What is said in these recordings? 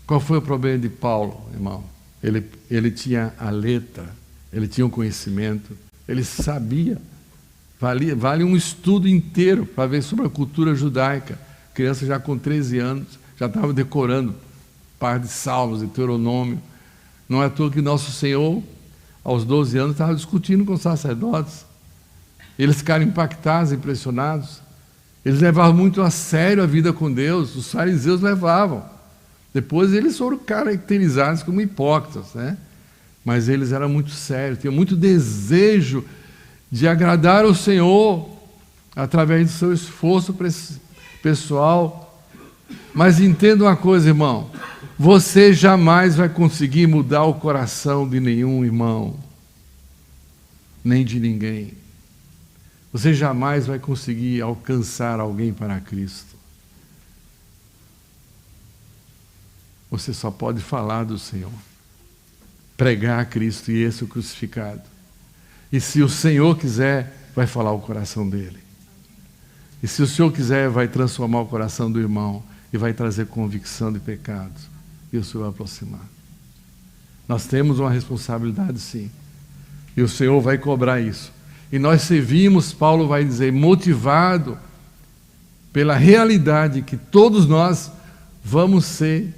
Qual foi o problema de Paulo, irmão? Ele tinha a letra, ele tinha o conhecimento, ele sabia. Vale um estudo inteiro para ver sobre a cultura judaica. Criança já com 13 anos, já estava decorando par de salmos e Deuteronômio. Não é à toa que nosso Senhor, aos 12 anos, estava discutindo com os sacerdotes. Eles ficaram impactados, impressionados. Eles levavam muito a sério a vida com Deus. Os fariseus levavam. Depois eles foram caracterizados como hipócritas, né? Mas eles eram muito sérios, tinham muito desejo de agradar ao Senhor através do seu esforço pessoal. Mas entenda uma coisa, irmão, você jamais vai conseguir mudar o coração de nenhum irmão, nem de ninguém. Você jamais vai conseguir alcançar alguém para Cristo. Você só pode falar do Senhor, pregar a Cristo e esse o crucificado. E se o Senhor quiser, vai falar o coração dele. E se o Senhor quiser, vai transformar o coração do irmão e vai trazer convicção de pecados. E o Senhor vai aproximar. Nós temos uma responsabilidade, sim. E o Senhor vai cobrar isso. E nós servimos, Paulo vai dizer, motivado pela realidade que todos nós vamos ser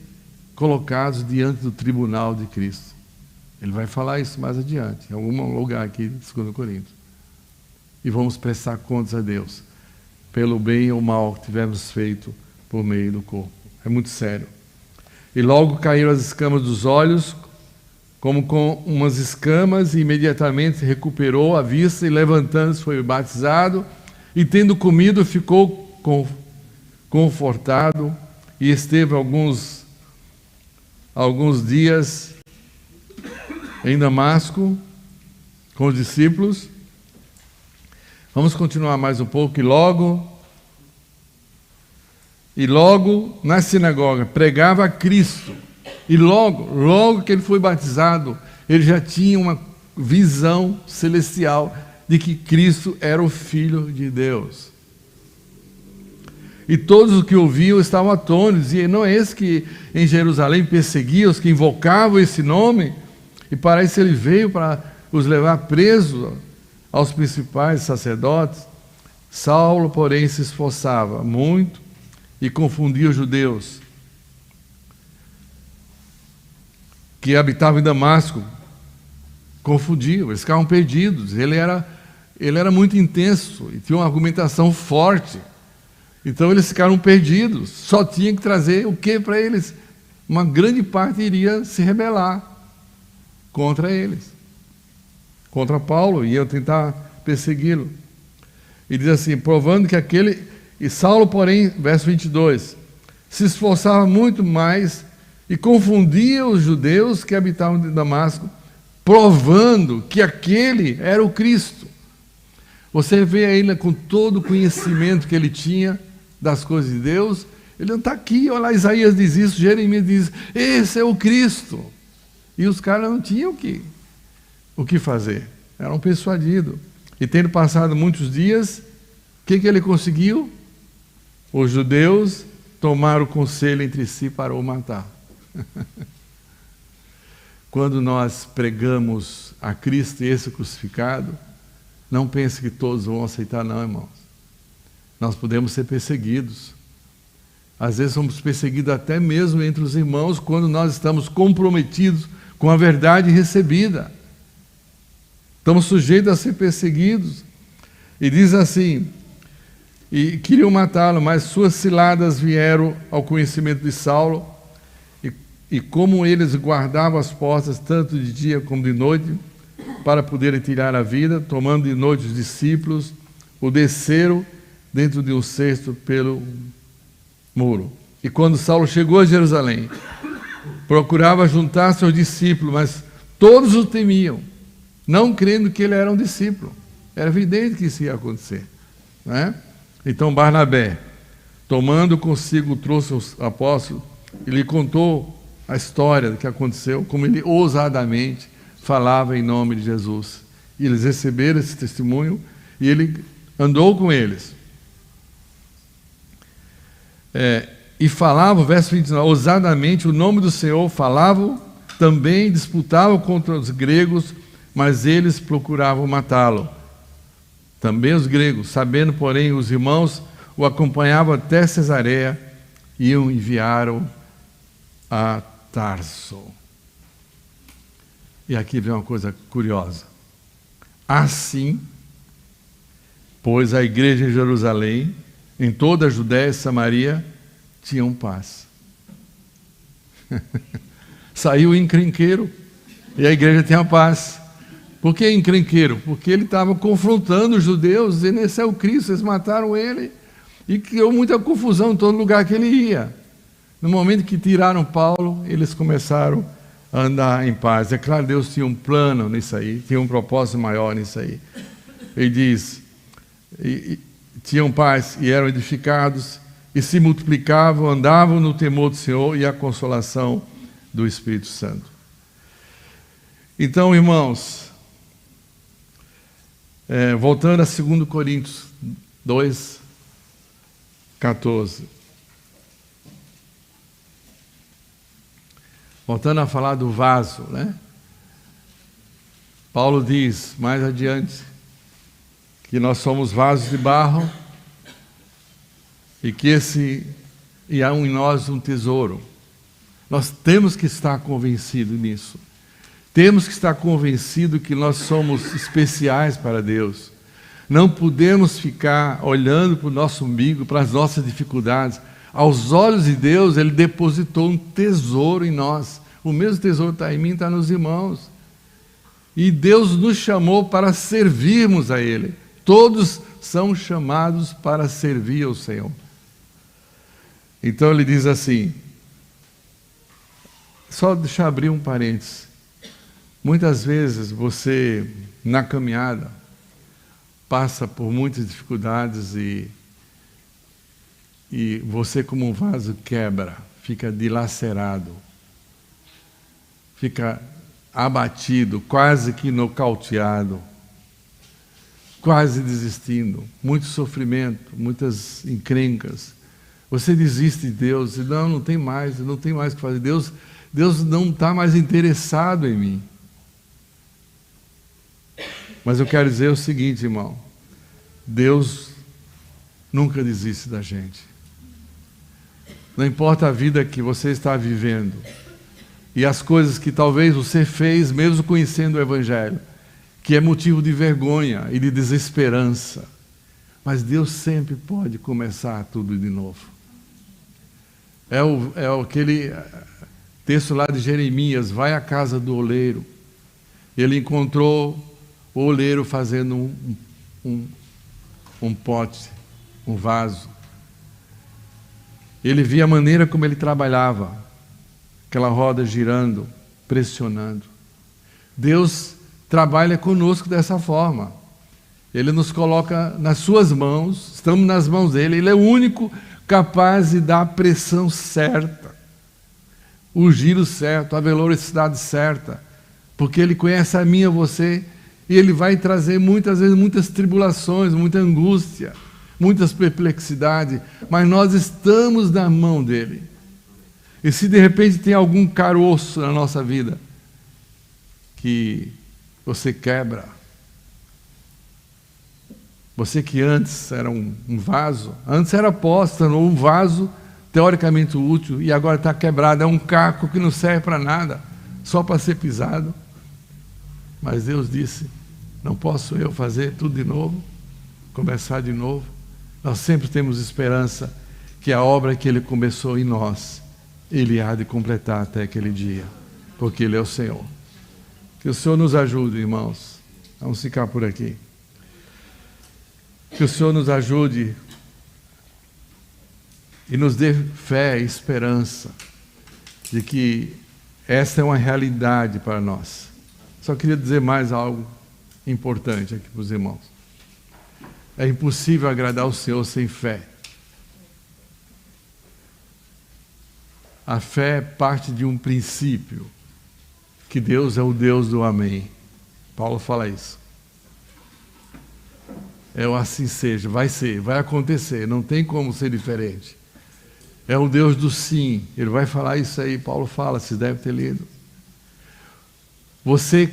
colocados diante do tribunal de Cristo. Ele vai falar isso mais adiante, em algum lugar aqui de 2 Coríntios. E vamos prestar contas a Deus pelo bem ou mal que tivemos feito por meio do corpo. É muito sério. E logo caíram as escamas dos olhos, como com umas escamas, e imediatamente recuperou a vista, e levantando-se foi batizado, e tendo comido ficou confortado, e esteve alguns dias em Damasco com os discípulos. Vamos continuar mais um pouco. E logo na sinagoga pregava a Cristo. E logo que ele foi batizado, ele já tinha uma visão celestial de que Cristo era o Filho de Deus. E todos os que ouviam estavam atônitos, e não é esse que em Jerusalém perseguia os que invocavam esse nome? E para isso ele veio para os levar presos aos principais sacerdotes. Saulo, porém, se esforçava muito e confundia os judeus que habitavam em Damasco. Confundiam, eles ficavam perdidos. Ele era muito intenso e tinha uma argumentação forte. Então eles ficaram perdidos. Só tinha que trazer o que para eles? Uma grande parte iria se rebelar contra eles, contra Paulo, e iam tentar persegui-lo. E diz assim, provando que e Saulo, porém, verso 22, se esforçava muito mais e confundia os judeus que habitavam em Damasco, provando que aquele era o Cristo. Você vê aí com todo o conhecimento que ele tinha das coisas de Deus, ele não está aqui, olha lá, Isaías diz isso, Jeremias diz, esse é o Cristo. E os caras não tinham o que fazer, eram persuadidos. E tendo passado muitos dias, o que ele conseguiu? Os judeus tomaram conselho entre si para o matar. Quando nós pregamos a Cristo e esse crucificado, não pense que todos vão aceitar, não, irmãos. Nós podemos ser perseguidos. Às vezes somos perseguidos até mesmo entre os irmãos, quando nós estamos comprometidos com a verdade recebida. Estamos sujeitos a ser perseguidos. E diz assim, e queriam matá-lo, mas suas ciladas vieram ao conhecimento de Saulo, e como eles guardavam as portas, tanto de dia como de noite, para poderem tirar a vida, tomando de noite os discípulos, o desceram dentro de um cesto pelo muro. E quando Saulo chegou a Jerusalém, procurava juntar-se aos discípulos, mas todos o temiam, não crendo que ele era um discípulo. Era evidente que isso ia acontecer, não é? Então Barnabé, tomando consigo, trouxe os apóstolos e lhe contou a história do que aconteceu, como ele ousadamente falava em nome de Jesus. E eles receberam esse testemunho e ele andou com eles. E falavam, verso 29, ousadamente o nome do Senhor, falavam, também disputavam contra os gregos, mas eles procuravam matá-lo. Também os gregos, sabendo, porém, os irmãos o acompanhavam até Cesareia e o enviaram a Tarso. E aqui vem uma coisa curiosa. Assim, pois a igreja em Jerusalém, em toda a Judéia e Samaria, tinham paz. Saiu o encrenqueiro e a igreja tinha paz. Por que encrenqueiro? Porque ele estava confrontando os judeus, dizendo: esse é o Cristo, eles mataram ele. E criou muita confusão em todo lugar que ele ia. No momento que tiraram Paulo, eles começaram a andar em paz. É claro, Deus tinha um plano nisso aí, tinha um propósito maior nisso aí. Ele diz: tinham paz e eram edificados, e se multiplicavam, andavam no temor do Senhor e a consolação do Espírito Santo. Então, irmãos, voltando a 2 Coríntios 2, 14. Voltando a falar do vaso, né? Paulo diz mais adiante que nós somos vasos de barro e há em nós um tesouro. Nós temos que estar convencidos nisso. Temos que estar convencidos que nós somos especiais para Deus. Não podemos ficar olhando para o nosso umbigo, para as nossas dificuldades. Aos olhos de Deus, Ele depositou um tesouro em nós. O mesmo tesouro está em mim, está nos irmãos. E Deus nos chamou para servirmos a Ele. Todos são chamados para servir ao Senhor. Então Ele diz assim, só deixa eu abrir um parênteses. Muitas vezes você, na caminhada, passa por muitas dificuldades e você, como um vaso, quebra, fica dilacerado, fica abatido, quase que nocauteado, quase desistindo, muito sofrimento, muitas encrencas. Você desiste de Deus, e não tem mais o que fazer. Deus não está mais interessado em mim. Mas eu quero dizer o seguinte, irmão, Deus nunca desiste da gente. Não importa a vida que você está vivendo e as coisas que talvez você fez, mesmo conhecendo o Evangelho, que é motivo de vergonha e de desesperança, mas Deus sempre pode começar tudo de novo. É aquele texto lá de Jeremias, vai à casa do oleiro. Ele encontrou o oleiro fazendo um pote, um vaso. Ele via a maneira como ele trabalhava, aquela roda girando, pressionando. Deus trabalha conosco dessa forma. Ele nos coloca nas suas mãos, estamos nas mãos dele. Ele é o único capaz de dar a pressão certa, o giro certo, a velocidade certa, porque ele conhece a mim e a você, e ele vai trazer muitas vezes muitas tribulações, muita angústia, muitas perplexidades, mas nós estamos na mão dele. E se de repente tem algum caroço na nossa vida que você quebra, você que antes era um vaso, antes era apóstolo, um vaso teoricamente útil, e agora está quebrado, é um caco que não serve para nada, só para ser pisado. Mas Deus disse, não posso eu fazer tudo de novo, começar de novo? Nós sempre temos esperança que a obra que Ele começou em nós, Ele há de completar até aquele dia, porque Ele é o Senhor. Que o Senhor nos ajude, irmãos. Vamos ficar por aqui. Que o Senhor nos ajude e nos dê fé e esperança de que essa é uma realidade para nós. Só queria dizer mais algo importante aqui para os irmãos. É impossível agradar o Senhor sem fé. A fé parte de um princípio, que Deus é o Deus do amém. Paulo fala isso. É o assim seja, vai ser, vai acontecer, não tem como ser diferente. é o Deus do sim. Ele vai falar isso aí, Paulo fala, vocês devem ter lido. Você